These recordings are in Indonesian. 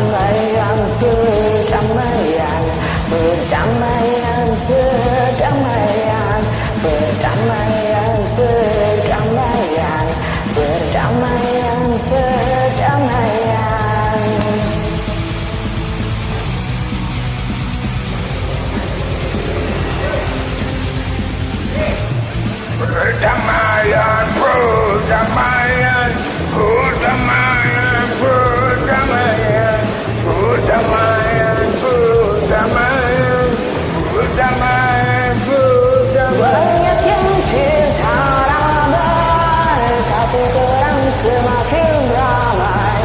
perdamaian, perdamaian, perdamaian, perdamaian, perdamaian, perdamaian, perdamaian, perdamaian. Perdamaian, perdamaian, perdamaian, perdamaian, perdamaian, perdamaian, perdamaian, perdamaian. Banyak yang cinta damai, tapi perang semakin ramai.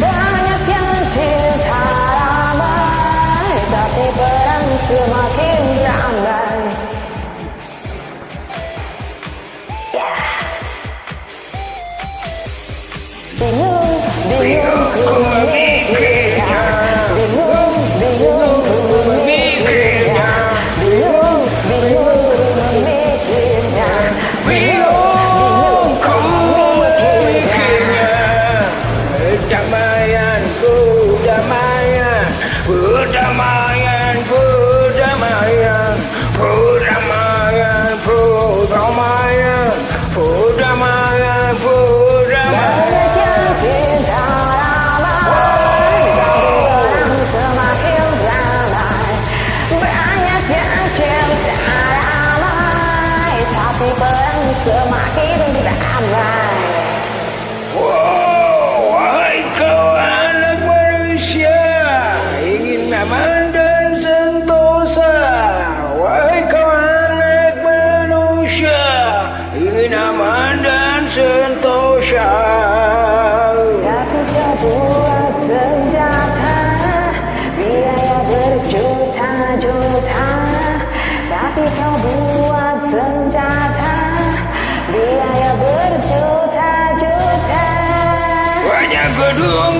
Banyak yang cinta damai, tapi perang semakin ramai. Bingung, bingung ku memikirnya, bingung, bingung ku memikirnya, bingung, bingung ku memikirnya, Bingung ku memikirnya. Perdamaian, perdamaian, perdamaian, perdamaian, perdamaian, perdamaian, perdamaian, perdamaian. banyak yang cinta damai, tapi perang semakin ramai. Banyak yang cinta damai, tapi perang semakin ramai. Wow, wahai kau anak manusia, ingin aman dan sentosa. Wahai kau anak manusia, ingin aman dan sentosa. Tapi kau buat senjata, biaya berjuta-juta. Tapi kau buat senjata, biaya berjuta-juta. Banyak gedung